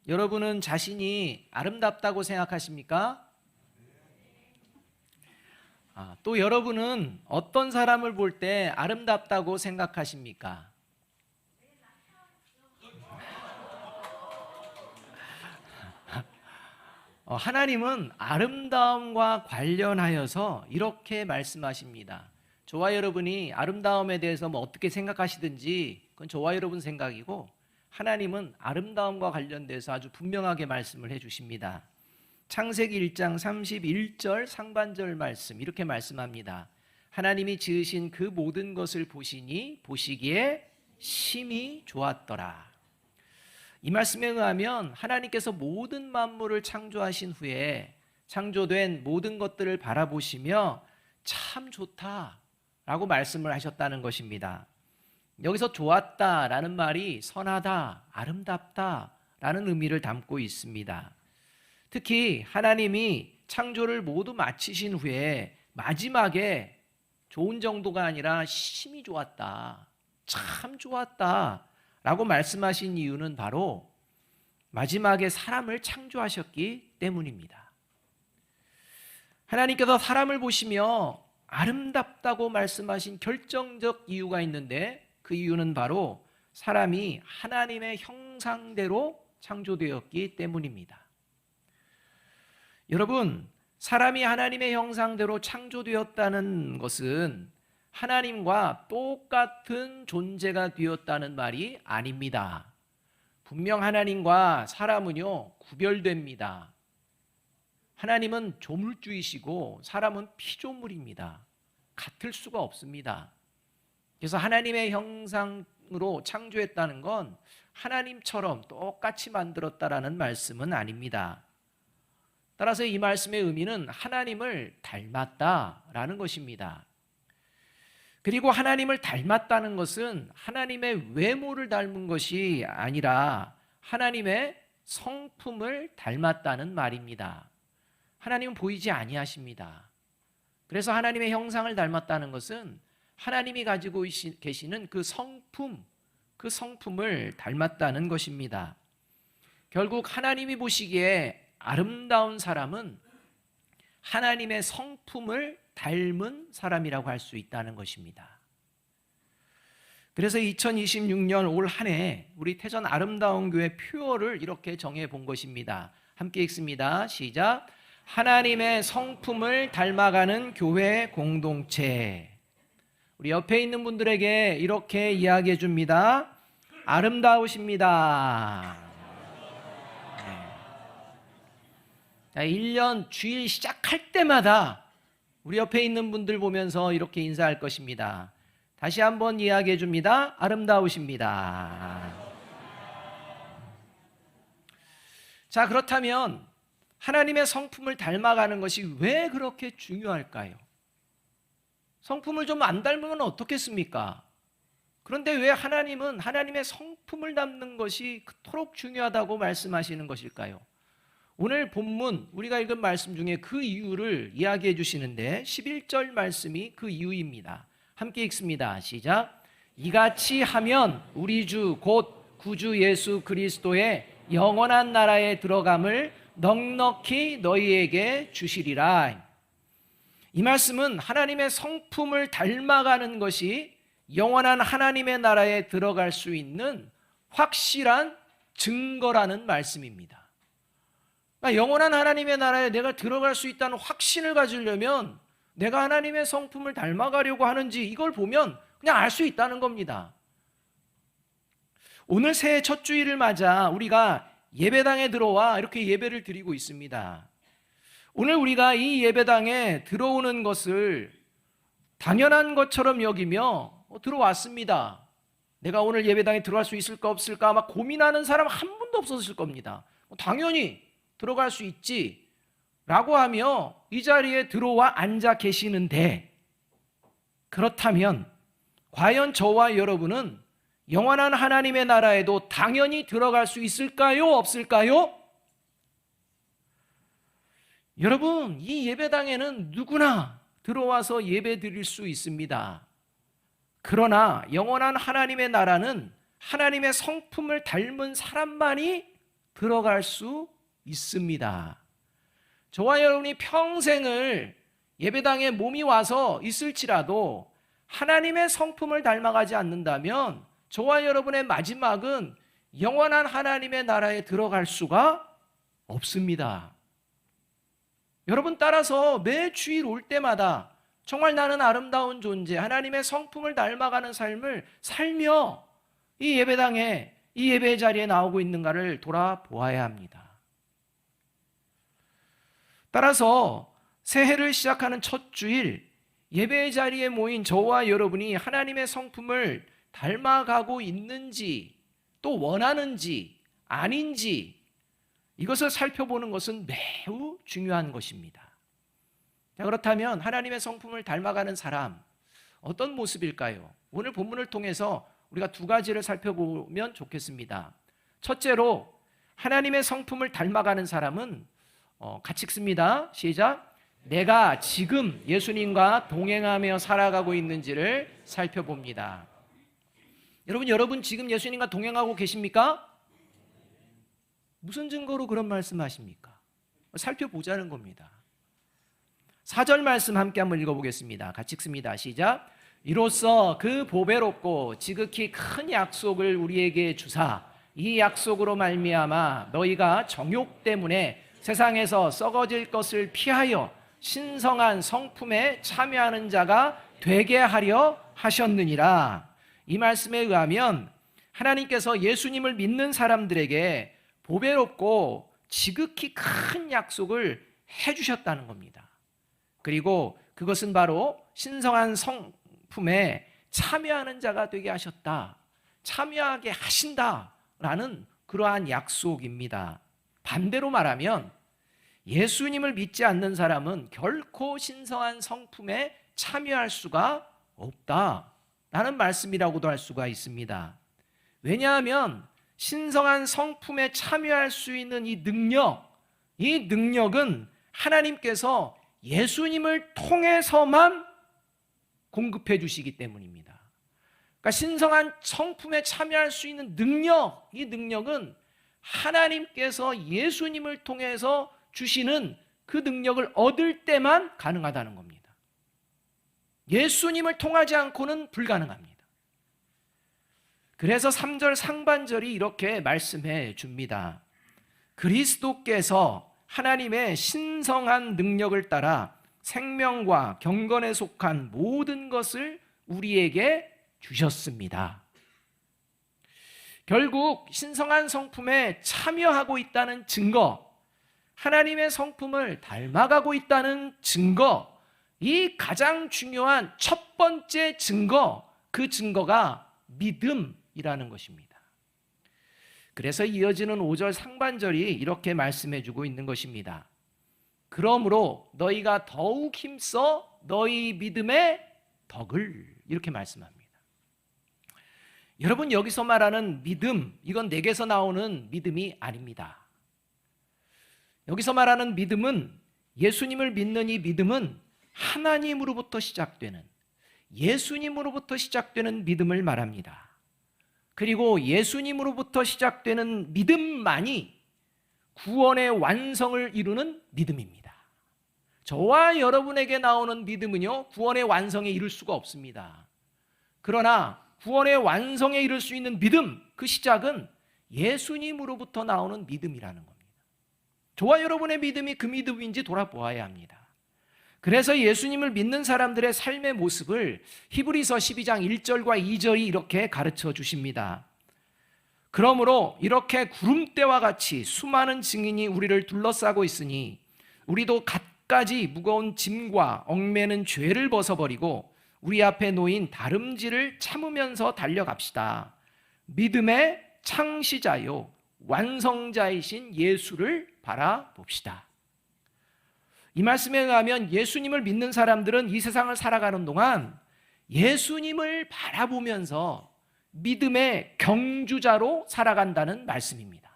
여러분은 자신이 아름답다고 생각하십니까? 또 여러분은 어떤 사람을 볼 때 아름답다고 생각하십니까? 하나님은 아름다움과 관련하여서 이렇게 말씀하십니다. 저와 여러분이 아름다움에 대해서 어떻게 생각하시든지 그건 저와 여러분 생각이고, 하나님은 아름다움과 관련돼서 아주 분명하게 말씀을 해주십니다. 창세기 1장 31절 상반절 말씀 이렇게 말씀합니다. 하나님이 지으신 그 모든 것을 보시니 보시기에 심히 좋았더라. 이 말씀에 의하면 하나님께서 모든 만물을 창조하신 후에 창조된 모든 것들을 바라보시며 참 좋다라고 말씀을 하셨다는 것입니다. 여기서 좋았다라는 말이 선하다, 아름답다라는 의미를 담고 있습니다. 특히 하나님이 창조를 모두 마치신 후에 마지막에 좋은 정도가 아니라 심히 좋았다, 참 좋았다 라고 말씀하신 이유는 바로 마지막에 사람을 창조하셨기 때문입니다. 하나님께서 사람을 보시며 아름답다고 말씀하신 결정적 이유가 있는데, 그 이유는 바로 사람이 하나님의 형상대로 창조되었기 때문입니다. 여러분, 사람이 하나님의 형상대로 창조되었다는 것은 하나님과 똑같은 존재가 되었다는 말이 아닙니다. 분명 하나님과 사람은요, 구별됩니다. 하나님은 조물주이시고 사람은 피조물입니다. 같을 수가 없습니다. 그래서 하나님의 형상으로 창조했다는 건 하나님처럼 똑같이 만들었다라는 말씀은 아닙니다. 따라서 이 말씀의 의미는 하나님을 닮았다라는 것입니다. 그리고 하나님을 닮았다는 것은 하나님의 외모를 닮은 것이 아니라 하나님의 성품을 닮았다는 말입니다. 하나님은 보이지 아니하십니다. 그래서 하나님의 형상을 닮았다는 것은 하나님이 가지고 계시는 그 성품을 닮았다는 것입니다. 결국 하나님이 보시기에 아름다운 사람은 하나님의 성품을 닮은 사람이라고 할 수 있다는 것입니다. 그래서 2026년 올 한 해 우리 태전 아름다운 교회 표어를 이렇게 정해 본 것입니다. 함께 읽습니다. 시작. 하나님의 성품을 닮아가는 교회 공동체. 우리 옆에 있는 분들에게 이렇게 이야기해 줍니다. 아름다우십니다. 네. 1년 주일 시작할 때마다 우리 옆에 있는 분들 보면서 이렇게 인사할 것입니다. 다시 한번 이야기해 줍니다. 아름다우십니다. 자, 그렇다면 하나님의 성품을 닮아가는 것이 왜 그렇게 중요할까요? 성품을 좀 안 닮으면 어떻겠습니까? 그런데 왜 하나님은 하나님의 성품을 닮는 것이 그토록 중요하다고 말씀하시는 것일까요? 오늘 본문 우리가 읽은 말씀 중에 그 이유를 이야기해 주시는데 11절 말씀이 그 이유입니다. 함께 읽습니다. 시작. 이같이 하면 우리 주 곧 구주 예수 그리스도의 영원한 나라에 들어감을 넉넉히 너희에게 주시리라. 이 말씀은 하나님의 성품을 닮아가는 것이 영원한 하나님의 나라에 들어갈 수 있는 확실한 증거라는 말씀입니다. 그러니까 영원한 하나님의 나라에 내가 들어갈 수 있다는 확신을 가지려면 내가 하나님의 성품을 닮아가려고 하는지 이걸 보면 그냥 알 수 있다는 겁니다. 오늘 새해 첫 주일을 맞아 우리가 예배당에 들어와 이렇게 예배를 드리고 있습니다. 오늘 우리가 이 예배당에 들어오는 것을 당연한 것처럼 여기며 들어왔습니다. 내가 오늘 예배당에 들어갈 수 있을까 없을까 아마 고민하는 사람 한 분도 없었을 겁니다. 당연히 들어갈 수 있지 라고 하며 이 자리에 들어와 앉아 계시는데, 그렇다면 과연 저와 여러분은 영원한 하나님의 나라에도 당연히 들어갈 수 있을까요? 없을까요? 여러분, 이 예배당에는 누구나 들어와서 예배 드릴 수 있습니다. 그러나 영원한 하나님의 나라는 하나님의 성품을 닮은 사람만이 들어갈 수 있습니다. 저와 여러분이 평생을 예배당에 몸이 와서 있을지라도 하나님의 성품을 닮아가지 않는다면 저와 여러분의 마지막은 영원한 하나님의 나라에 들어갈 수가 없습니다. 여러분, 따라서 매 주일 올 때마다 정말 나는 아름다운 존재, 하나님의 성품을 닮아가는 삶을 살며 이 예배당에, 이 예배 자리에 나오고 있는가를 돌아보아야 합니다. 따라서 새해를 시작하는 첫 주일 예배 자리에 모인 저와 여러분이 하나님의 성품을 닮아가고 있는지, 또 원하는지 아닌지, 이것을 살펴보는 것은 매우 중요한 것입니다. 자, 그렇다면 하나님의 성품을 닮아가는 사람, 어떤 모습일까요? 오늘 본문을 통해서 우리가 두 가지를 살펴보면 좋겠습니다. 첫째로 하나님의 성품을 닮아가는 사람은 같이 읽습니다. 시작. 내가 지금 예수님과 동행하며 살아가고 있는지를 살펴봅니다. 여러분 지금 예수님과 동행하고 계십니까? 무슨 증거로 그런 말씀하십니까? 살펴보자는 겁니다. 4절 말씀 함께 한번 읽어보겠습니다. 같이 읽습니다. 시작. 이로써 그 보배롭고 지극히 큰 약속을 우리에게 주사 이 약속으로 말미암아 너희가 정욕 때문에 세상에서 썩어질 것을 피하여 신성한 성품에 참여하는 자가 되게 하려 하셨느니라. 이 말씀에 의하면 하나님께서 예수님을 믿는 사람들에게 보배롭고 지극히 큰 약속을 해주셨다는 겁니다. 그리고 그것은 바로 신성한 성품에 참여하는 자가 되게 하셨다, 참여하게 하신다라는 그러한 약속입니다. 반대로 말하면 예수님을 믿지 않는 사람은 결코 신성한 성품에 참여할 수가 없다라는 말씀이라고도 할 수가 있습니다. 왜냐하면 신성한 성품에 참여할 수 있는 이 능력은 하나님께서 예수님을 통해서만 공급해 주시기 때문입니다. 그러니까 신성한 성품에 참여할 수 있는 이 능력은 하나님께서 예수님을 통해서 주시는 그 능력을 얻을 때만 가능하다는 겁니다. 예수님을 통하지 않고는 불가능합니다. 그래서 3절 상반절이 이렇게 말씀해 줍니다. 그리스도께서 하나님의 신성한 능력을 따라 생명과 경건에 속한 모든 것을 우리에게 주셨습니다. 결국 신성한 성품에 참여하고 있다는 증거, 하나님의 성품을 닮아가고 있다는 증거, 이 가장 중요한 첫 번째 증거, 그 증거가 믿음이라는 것입니다. 그래서 이어지는 5절 상반절이 이렇게 말씀해주고 있는 것입니다. 그러므로 너희가 더욱 힘써 너희 믿음의 덕을, 이렇게 말씀합니다. 여러분, 여기서 말하는 믿음, 이건 내게서 나오는 믿음이 아닙니다. 여기서 말하는 믿음은, 예수님을 믿는 이 믿음은 하나님으로부터 시작되는, 예수님으로부터 시작되는 믿음을 말합니다. 그리고 예수님으로부터 시작되는 믿음만이 구원의 완성을 이루는 믿음입니다. 저와 여러분에게 나오는 믿음은요, 구원의 완성에 이를 수가 없습니다. 그러나 구원의 완성에 이를 수 있는 믿음, 그 시작은 예수님으로부터 나오는 믿음이라는 겁니다. 저와 여러분의 믿음이 그 믿음인지 돌아보아야 합니다. 그래서 예수님을 믿는 사람들의 삶의 모습을 히브리서 12장 1절과 2절이 이렇게 가르쳐 주십니다. 그러므로 이렇게 구름대와 같이 수많은 증인이 우리를 둘러싸고 있으니 우리도 갖가지 무거운 짐과 얽매는 죄를 벗어버리고 우리 앞에 놓인 다름질을 참으면서 달려갑시다. 믿음의 창시자요 완성자이신 예수를 바라봅시다. 이 말씀에 의하면 예수님을 믿는 사람들은 이 세상을 살아가는 동안 예수님을 바라보면서 믿음의 경주자로 살아간다는 말씀입니다.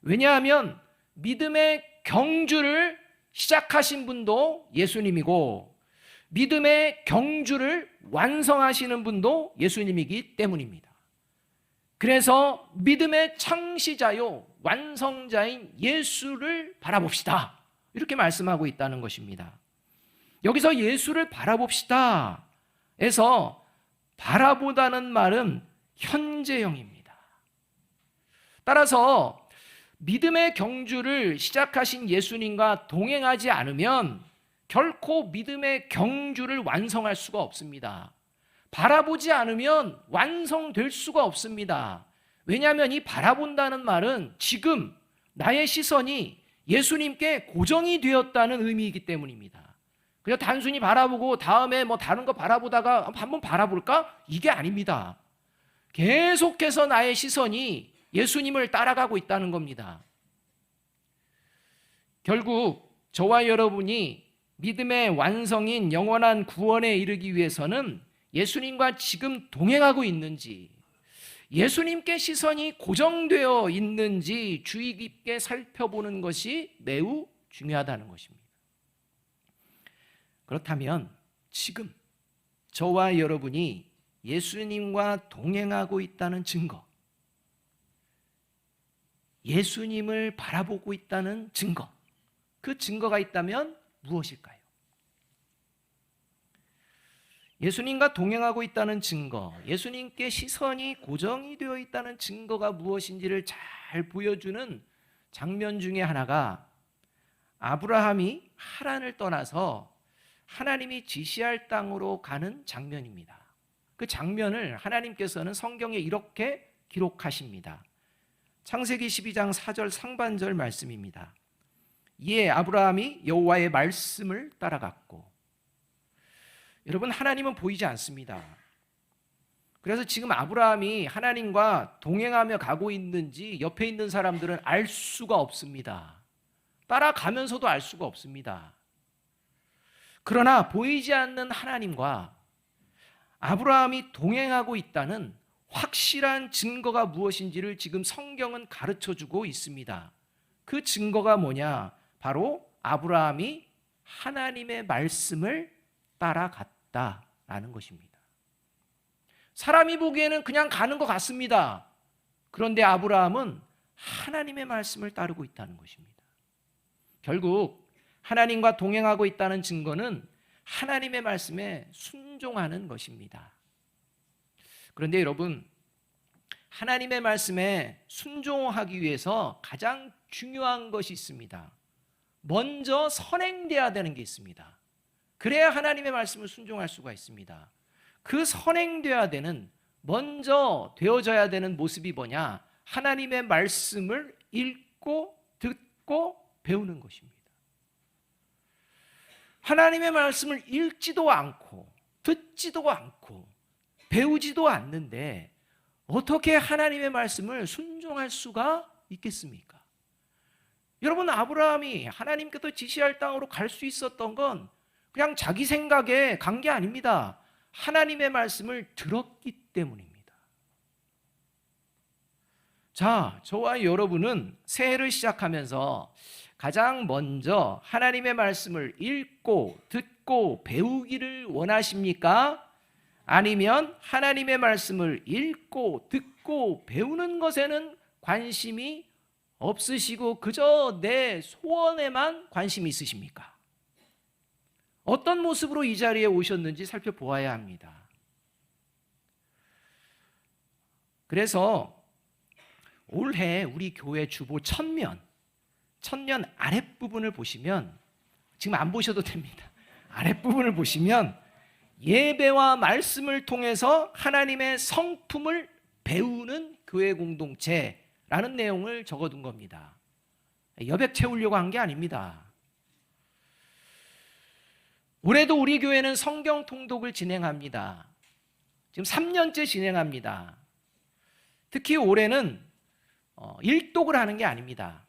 왜냐하면 믿음의 경주를 시작하신 분도 예수님이고 믿음의 경주를 완성하시는 분도 예수님이기 때문입니다. 그래서 믿음의 창시자요 완성자인 예수를 바라봅시다. 이렇게 말씀하고 있다는 것입니다. 여기서 예수를 바라봅시다 에서 바라보다는 말은 현재형입니다. 따라서 믿음의 경주를 시작하신 예수님과 동행하지 않으면 결코 믿음의 경주를 완성할 수가 없습니다. 바라보지 않으면 완성될 수가 없습니다. 왜냐하면 이 바라본다는 말은 지금 나의 시선이 예수님께 고정이 되었다는 의미이기 때문입니다. 그냥 단순히 바라보고 다음에 뭐 다른 거 바라보다가 한번 바라볼까? 이게 아닙니다. 계속해서 나의 시선이 예수님을 따라가고 있다는 겁니다. 결국 저와 여러분이 믿음의 완성인 영원한 구원에 이르기 위해서는 예수님과 지금 동행하고 있는지, 예수님께 시선이 고정되어 있는지 주의 깊게 살펴보는 것이 매우 중요하다는 것입니다. 그렇다면 지금 저와 여러분이 예수님과 동행하고 있다는 증거, 예수님을 바라보고 있다는 증거, 그 증거가 있다면 무엇일까요? 예수님과 동행하고 있다는 증거, 예수님께 시선이 고정이 되어 있다는 증거가 무엇인지를 잘 보여주는 장면 중에 하나가 아브라함이 하란을 떠나서 하나님이 지시할 땅으로 가는 장면입니다. 그 장면을 하나님께서는 성경에 이렇게 기록하십니다. 창세기 12장 4절 상반절 말씀입니다. 이에 아브라함이 여호와의 말씀을 따라갔고, 여러분, 하나님은 보이지 않습니다. 그래서 지금 아브라함이 하나님과 동행하며 가고 있는지 옆에 있는 사람들은 알 수가 없습니다. 따라가면서도 알 수가 없습니다. 그러나 보이지 않는 하나님과 아브라함이 동행하고 있다는 확실한 증거가 무엇인지를 지금 성경은 가르쳐주고 있습니다. 그 증거가 뭐냐? 바로 아브라함이 하나님의 말씀을 따라갔다라는 것입니다. 사람이 보기에는 그냥 가는 것 같습니다. 그런데 아브라함은 하나님의 말씀을 따르고 있다는 것입니다. 결국 하나님과 동행하고 있다는 증거는 하나님의 말씀에 순종하는 것입니다. 그런데 여러분, 하나님의 말씀에 순종하기 위해서 가장 중요한 것이 있습니다. 먼저 선행돼야 되는 게 있습니다. 그래야 하나님의 말씀을 순종할 수가 있습니다. 그 선행돼야 되는, 먼저 되어져야 되는 모습이 뭐냐? 하나님의 말씀을 읽고 듣고 배우는 것입니다. 하나님의 말씀을 읽지도 않고 듣지도 않고 배우지도 않는데 어떻게 하나님의 말씀을 순종할 수가 있겠습니까? 여러분, 아브라함이 하나님께서 지시할 땅으로 갈 수 있었던 건 그냥 자기 생각에 간 게 아닙니다. 하나님의 말씀을 들었기 때문입니다. 자, 저와 여러분은 새해를 시작하면서 가장 먼저 하나님의 말씀을 읽고 듣고 배우기를 원하십니까? 아니면 하나님의 말씀을 읽고 듣고 배우는 것에는 관심이 없으시고 그저 내 소원에만 관심이 있으십니까? 어떤 모습으로 이 자리에 오셨는지 살펴보아야 합니다. 그래서 올해 우리 교회 주보 천면 아랫부분을 보시면, 지금 안 보셔도 됩니다. 아랫부분을 보시면 예배와 말씀을 통해서 하나님의 성품을 배우는 교회 공동체라는 내용을 적어둔 겁니다. 여백 채우려고 한 게 아닙니다. 올해도 우리 교회는 성경 통독을 진행합니다. 지금 3년째 진행합니다. 특히 올해는 일독을 하는 게 아닙니다.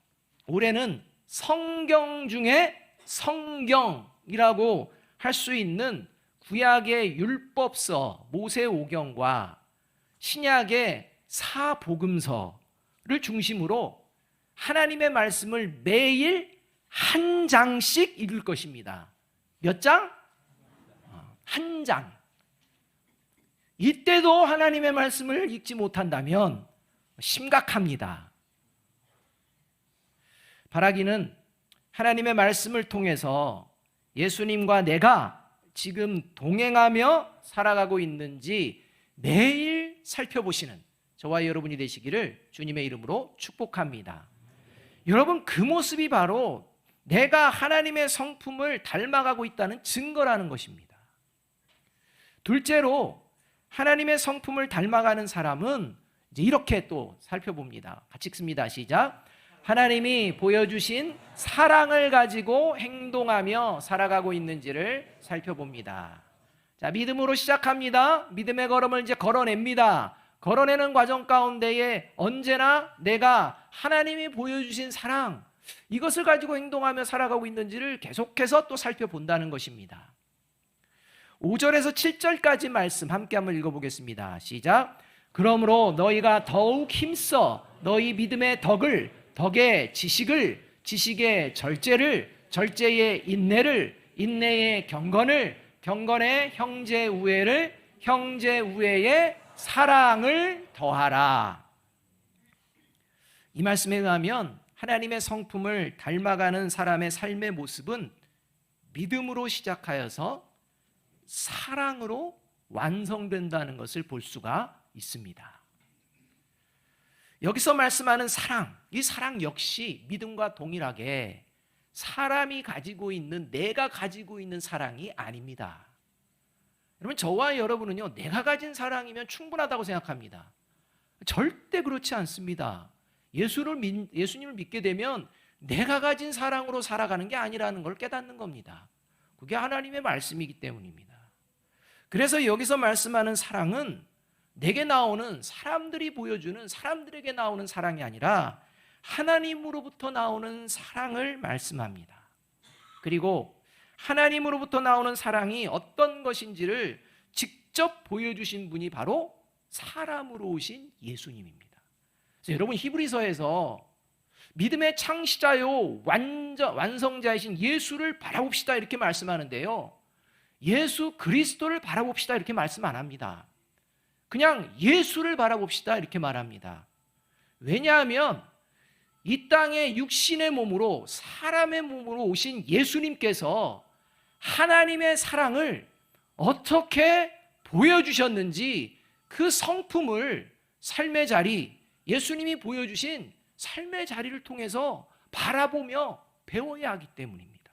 올해는 성경 중에 성경이라고 할 수 있는 구약의 율법서 모세오경과 신약의 사복음서를 중심으로 하나님의 말씀을 매일 한 장씩 읽을 것입니다. 몇 장? 한 장. 이때도 하나님의 말씀을 읽지 못한다면 심각합니다. 바라기는 하나님의 말씀을 통해서 예수님과 내가 지금 동행하며 살아가고 있는지 매일 살펴보시는 저와 여러분이 되시기를 주님의 이름으로 축복합니다. 여러분, 그 모습이 바로 내가 하나님의 성품을 닮아가고 있다는 증거라는 것입니다. 둘째로 하나님의 성품을 닮아가는 사람은 이제 이렇게 또 살펴봅니다. 같이 읽습니다. 시작. 하나님이 보여주신 사랑을 가지고 행동하며 살아가고 있는지를 살펴봅니다. 자, 믿음으로 시작합니다. 믿음의 걸음을 이제 걸어냅니다. 걸어내는 과정 가운데에 언제나 내가 하나님이 보여주신 사랑, 이것을 가지고 행동하며 살아가고 있는지를 계속해서 또 살펴본다는 것입니다. 5절에서 7절까지 말씀 함께 한번 읽어보겠습니다. 시작. 그러므로 너희가 더욱 힘써 너희 믿음의 덕의 지식을, 지식의 절제를, 절제의 인내를, 인내의 경건의 형제 우애를, 형제 우애의 사랑을 더하라. 이 말씀에 의하면 하나님의 성품을 닮아가는 사람의 삶의 모습은 믿음으로 시작하여서 사랑으로 완성된다는 것을 볼 수가 있습니다. 여기서 말씀하는 사랑, 이 사랑 역시 믿음과 동일하게 사람이 가지고 있는, 내가 가지고 있는 사랑이 아닙니다. 여러분, 저와 여러분은요, 내가 가진 사랑이면 충분하다고 생각합니다. 절대 그렇지 않습니다. 예수님을 믿게 되면 내가 가진 사랑으로 살아가는 게 아니라는 걸 깨닫는 겁니다. 그게 하나님의 말씀이기 때문입니다. 그래서 여기서 말씀하는 사랑은 내게 나오는, 사람들이 보여주는, 사람들에게 나오는 사랑이 아니라 하나님으로부터 나오는 사랑을 말씀합니다. 그리고 하나님으로부터 나오는 사랑이 어떤 것인지를 직접 보여주신 분이 바로 사람으로 오신 예수님입니다. 그래서 여러분, 히브리서에서 믿음의 창시자요 완성자이신 예수를 바라봅시다 이렇게 말씀하는데요, 예수 그리스도를 바라봅시다 이렇게 말씀 안 합니다. 그냥 예수를 바라봅시다 이렇게 말합니다. 왜냐하면 이 땅에 육신의 몸으로, 사람의 몸으로 오신 예수님께서 하나님의 사랑을 어떻게 보여주셨는지 그 성품을 삶의 자리, 예수님이 보여주신 삶의 자리를 통해서 바라보며 배워야 하기 때문입니다.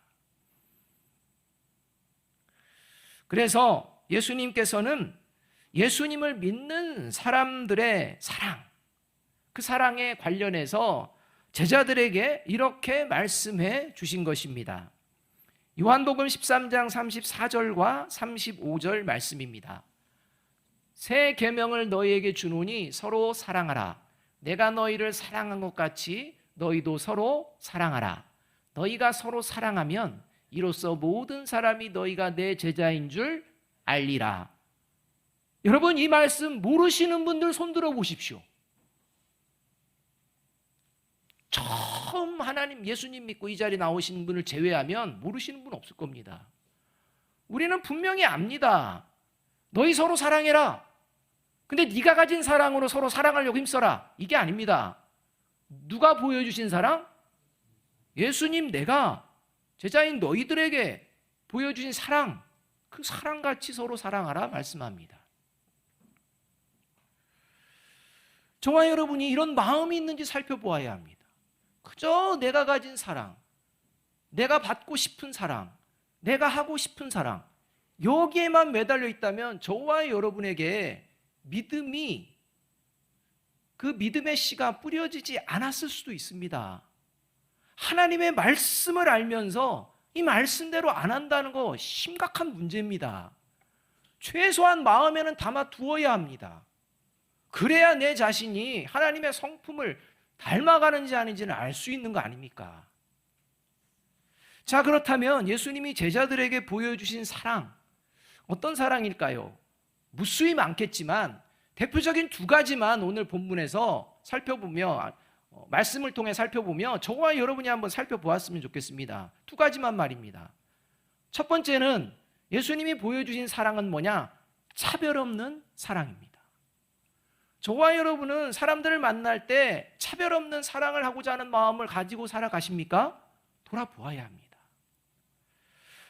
그래서 예수님께서는 예수님을 믿는 사람들의 사랑, 그 사랑에 관련해서 제자들에게 이렇게 말씀해 주신 것입니다. 요한복음 13장 34절과 35절 말씀입니다. 새 계명을 너희에게 주노니 서로 사랑하라. 내가 너희를 사랑한 것 같이 너희도 서로 사랑하라. 너희가 서로 사랑하면 이로써 모든 사람이 너희가 내 제자인 줄 알리라. 여러분, 이 말씀 모르시는 분들 손 들어 보십시오. 처음 하나님, 예수님 믿고 이 자리에 나오신 분을 제외하면 모르시는 분 없을 겁니다. 우리는 분명히 압니다. 너희 서로 사랑해라. 근데 네가 가진 사랑으로 서로 사랑하려고 힘써라. 이게 아닙니다. 누가 보여주신 사랑? 예수님, 내가 제자인 너희들에게 보여주신 사랑, 그 사랑같이 서로 사랑하라 말씀합니다. 저와 여러분이 이런 마음이 있는지 살펴보아야 합니다. 그저 내가 가진 사랑, 내가 받고 싶은 사랑, 내가 하고 싶은 사랑, 여기에만 매달려 있다면 저와 여러분에게 믿음이, 그 믿음의 씨가 뿌려지지 않았을 수도 있습니다. 하나님의 말씀을 알면서 이 말씀대로 안 한다는 거 심각한 문제입니다. 최소한 마음에는 담아 두어야 합니다. 그래야 내 자신이 하나님의 성품을 닮아가는지 아닌지는 알 수 있는 거 아닙니까? 자, 그렇다면 예수님이 제자들에게 보여주신 사랑, 어떤 사랑일까요? 무수히 많겠지만 대표적인 두 가지만 오늘 본문에서 살펴보며, 말씀을 통해 살펴보며 저와 여러분이 한번 살펴보았으면 좋겠습니다. 두 가지만 말입니다. 첫 번째는 예수님이 보여주신 사랑은 뭐냐? 차별 없는 사랑입니다. 저와 여러분은 사람들을 만날 때 차별 없는 사랑을 하고자 하는 마음을 가지고 살아가십니까? 돌아보아야 합니다.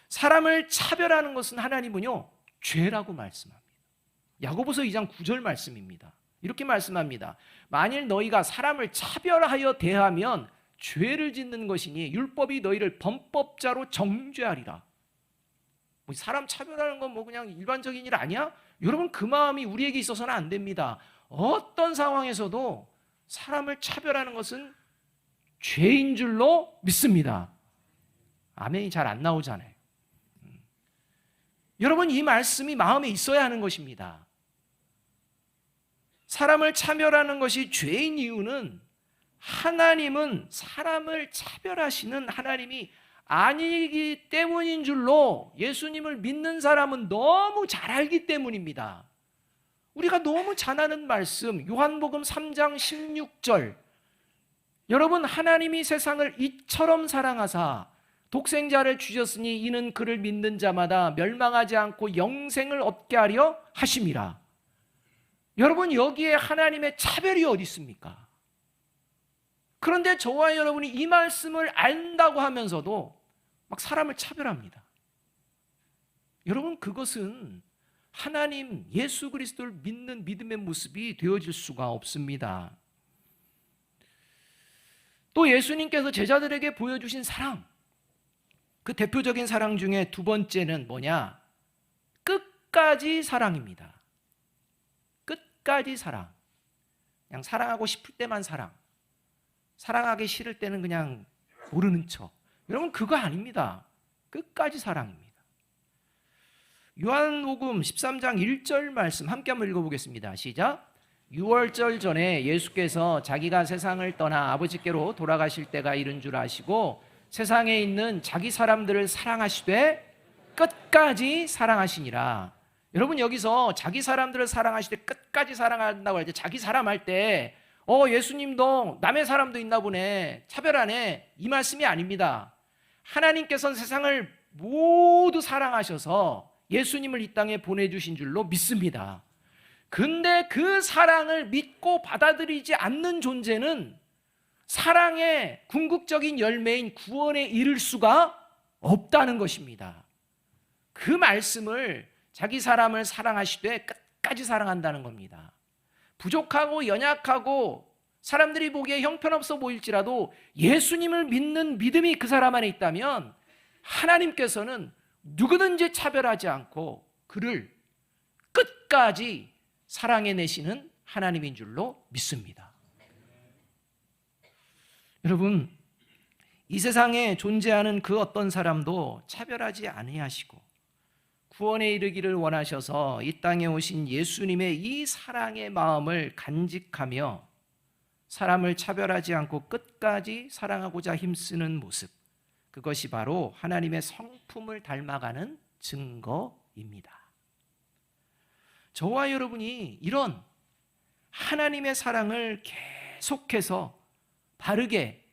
사람을 차별하는 것은 하나님은요, 죄라고 말씀합니다. 야고보서 2장 9절 말씀입니다. 이렇게 말씀합니다. 만일 너희가 사람을 차별하여 대하면 죄를 짓는 것이니 율법이 너희를 범법자로 정죄하리라. 사람 차별하는 건 그냥 일반적인 일 아니야? 여러분, 그 마음이 우리에게 있어서는 안 됩니다. 어떤 상황에서도 사람을 차별하는 것은 죄인 줄로 믿습니다. 아멘이 잘 안 나오잖아요. 여러분, 이 말씀이 마음에 있어야 하는 것입니다. 사람을 차별하는 것이 죄인 이유는 하나님은 사람을 차별하시는 하나님이 아니기 때문인 줄로 예수님을 믿는 사람은 너무 잘 알기 때문입니다. 우리가 너무 잘 아는 말씀, 요한복음 3장 16절. 여러분, 하나님이 세상을 이처럼 사랑하사 독생자를 주셨으니 이는 그를 믿는 자마다 멸망하지 않고 영생을 얻게 하려 하심이라. 여러분, 여기에 하나님의 차별이 어디 있습니까? 그런데 저와 여러분이 이 말씀을 안다고 하면서도 막 사람을 차별합니다. 여러분, 그것은 하나님 예수 그리스도를 믿는 믿음의 모습이 되어질 수가 없습니다. 또 예수님께서 제자들에게 보여주신 사랑, 그 대표적인 사랑 중에 두 번째는 뭐냐? 끝까지 사랑입니다. 끝까지 사랑. 그냥 사랑하고 싶을 때만 사랑, 사랑하기 싫을 때는 그냥 모르는 척. 여러분, 그거 아닙니다. 끝까지 사랑입니다. 요한복음 13장 1절 말씀 함께 한번 읽어보겠습니다. 시작. 유월절 전에 예수께서 자기가 세상을 떠나 아버지께로 돌아가실 때가 이른 줄 아시고 세상에 있는 자기 사람들을 사랑하시되 끝까지 사랑하시니라. 여러분, 여기서 자기 사람들을 사랑하시되 끝까지 사랑한다고 할 때, 자기 사람 할 때 예수님도 남의 사람도 있나 보네, 차별하네, 이 말씀이 아닙니다. 하나님께서는 세상을 모두 사랑하셔서 예수님을 이 땅에 보내주신 줄로 믿습니다. 근데 그 사랑을 믿고 받아들이지 않는 존재는 사랑의 궁극적인 열매인 구원에 이를 수가 없다는 것입니다. 그 말씀을 자기 사람을 사랑하시되 끝까지 사랑한다는 겁니다. 부족하고 연약하고 사람들이 보기에 형편없어 보일지라도 예수님을 믿는 믿음이 그 사람 안에 있다면 하나님께서는 누구든지 차별하지 않고 그를 끝까지 사랑해내시는 하나님인 줄로 믿습니다. 여러분, 이 세상에 존재하는 그 어떤 사람도 차별하지 아니하시고 구원에 이르기를 원하셔서 이 땅에 오신 예수님의 이 사랑의 마음을 간직하며 사람을 차별하지 않고 끝까지 사랑하고자 힘쓰는 모습, 그것이 바로 하나님의 성품을 닮아가는 증거입니다. 저와 여러분이 이런 하나님의 사랑을 계속해서 바르게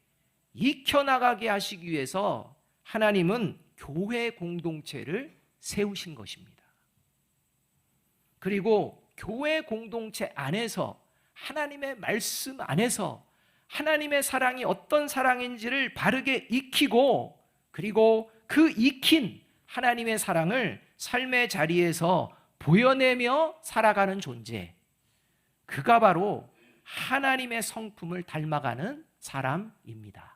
익혀나가게 하시기 위해서 하나님은 교회 공동체를 세우신 것입니다. 그리고 교회 공동체 안에서 하나님의 말씀 안에서 하나님의 사랑이 어떤 사랑인지를 바르게 익히고, 그리고 그 익힌 하나님의 사랑을 삶의 자리에서 보여내며 살아가는 존재, 그가 바로 하나님의 성품을 닮아가는 사람입니다.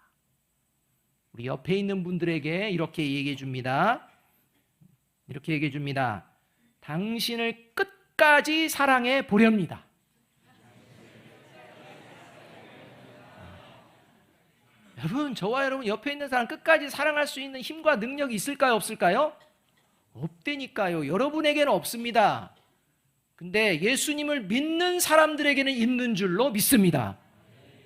우리 옆에 있는 분들에게 이렇게 얘기해 줍니다. 이렇게 얘기해 줍니다. 당신을 끝까지 사랑해 보렵니다. 여러분, 저와 여러분 옆에 있는 사람 끝까지 사랑할 수 있는 힘과 능력이 있을까요? 없을까요? 없다니까요. 여러분에게는 없습니다. 근데 예수님을 믿는 사람들에게는 있는 줄로 믿습니다.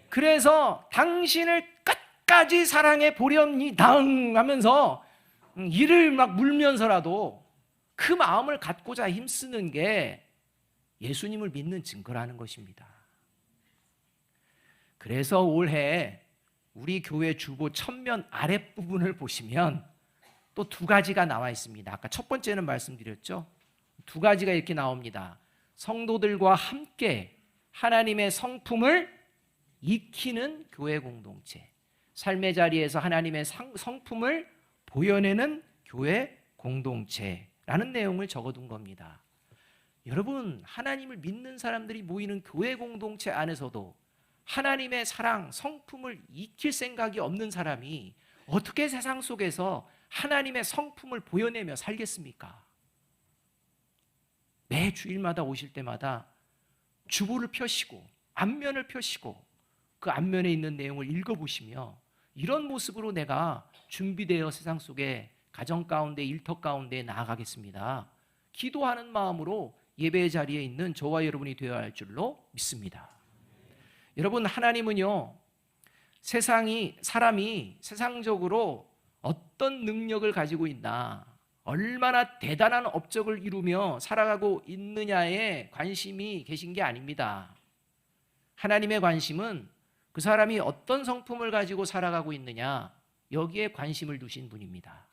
그래서 당신을 끝까지 사랑해 보렵니다 하면서 이를 막 물면서라도 그 마음을 갖고자 힘쓰는 게 예수님을 믿는 증거라는 것입니다. 그래서 올해 우리 교회 주보 천면 아랫부분을 보시면 또 두 가지가 나와 있습니다. 아까 첫 번째는 말씀드렸죠. 두 가지가 이렇게 나옵니다. 성도들과 함께 하나님의 성품을 익히는 교회 공동체, 삶의 자리에서 하나님의 성품을 보여내는 교회 공동체라는 내용을 적어둔 겁니다. 여러분, 하나님을 믿는 사람들이 모이는 교회 공동체 안에서도 하나님의 사랑, 성품을 익힐 생각이 없는 사람이 어떻게 세상 속에서 하나님의 성품을 보여내며 살겠습니까? 매 주일마다 오실 때마다 주보를 펴시고 앞면을 펴시고 그 앞면에 있는 내용을 읽어보시며 이런 모습으로 내가 준비되어 세상 속에 가정 가운데 일터 가운데 나아가겠습니다, 기도하는 마음으로 예배의 자리에 있는 저와 여러분이 되어야 할 줄로 믿습니다. 여러분, 하나님은요, 사람이 세상적으로 어떤 능력을 가지고 있나, 얼마나 대단한 업적을 이루며 살아가고 있느냐에 관심이 계신 게 아닙니다. 하나님의 관심은 그 사람이 어떤 성품을 가지고 살아가고 있느냐, 여기에 관심을 두신 분입니다.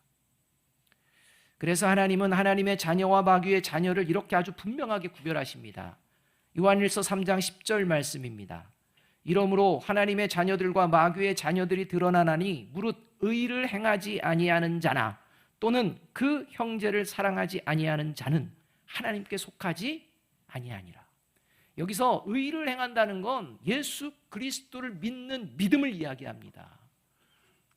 그래서 하나님은 하나님의 자녀와 마귀의 자녀를 이렇게 아주 분명하게 구별하십니다. 요한일서 3장 10절 말씀입니다. 이러므로 하나님의 자녀들과 마귀의 자녀들이 드러나나니 무릇 의를 행하지 아니하는 자나 또는 그 형제를 사랑하지 아니하는 자는 하나님께 속하지 아니하니라. 여기서 의를 행한다는 건 예수 그리스도를 믿는 믿음을 이야기합니다.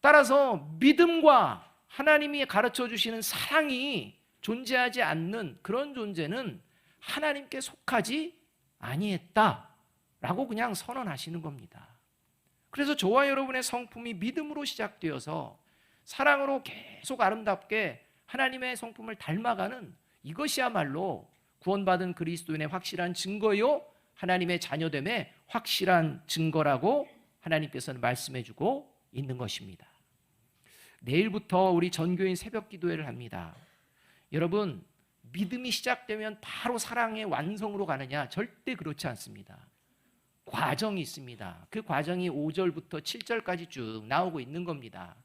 따라서 믿음과 하나님이 가르쳐 주시는 사랑이 존재하지 않는 그런 존재는 하나님께 속하지 아니했다라고 그냥 선언하시는 겁니다. 그래서 저와 여러분의 성품이 믿음으로 시작되어서 사랑으로 계속 아름답게 하나님의 성품을 닮아가는 이것이야말로 구원받은 그리스도인의 확실한 증거요, 하나님의 자녀됨의 확실한 증거라고 하나님께서는 말씀해주고 있는 것입니다. 내일부터 우리 전교인 새벽 기도회를 합니다. 여러분, 믿음이 시작되면 바로 사랑의 완성으로 가느냐? 절대 그렇지 않습니다. 과정이 있습니다. 그 과정이 5절부터 7절까지 쭉 나오고 있는 겁니다.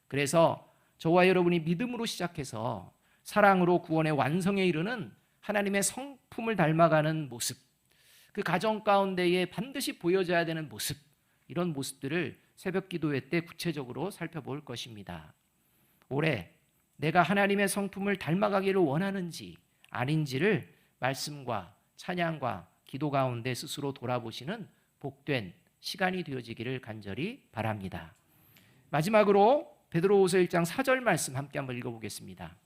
그래서 저와 여러분이 믿음으로 시작해서 사랑으로 구원의 완성에 이르는 하나님의 성품을 닮아가는 모습, 그 가정 가운데에 반드시 보여져야 되는 모습, 이런 모습들을 새벽 기도회 때 구체적으로 살펴볼 것입니다. 올해 내가 하나님의 성품을 닮아가기를 원하는지 아닌지를 말씀과 찬양과 기도 가운데 스스로 돌아보시는 복된 시간이 되어지기를 간절히 바랍니다. 마지막으로 베드로후서 1장 4절 말씀 함께 한번 읽어보겠습니다.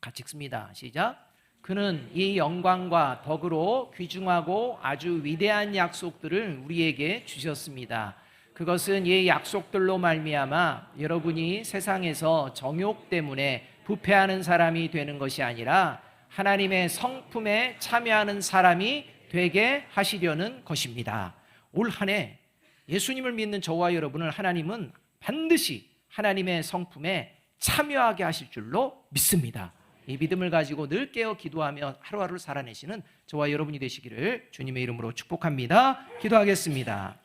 같이 읽습니다. 시작. 그는 이 영광과 덕으로 귀중하고 아주 위대한 약속들을 우리에게 주셨습니다. 그것은 이 약속들로 말미암아 여러분이 세상에서 정욕 때문에 부패하는 사람이 되는 것이 아니라 하나님의 성품에 참여하는 사람이 되게 하시려는 것입니다. 올 한 해 예수님을 믿는 저와 여러분을 하나님은 반드시 하나님의 성품에 참여하게 하실 줄로 믿습니다. 이 믿음을 가지고 늘 깨어 기도하며 하루하루를 살아내시는 저와 여러분이 되시기를 주님의 이름으로 축복합니다. 기도하겠습니다.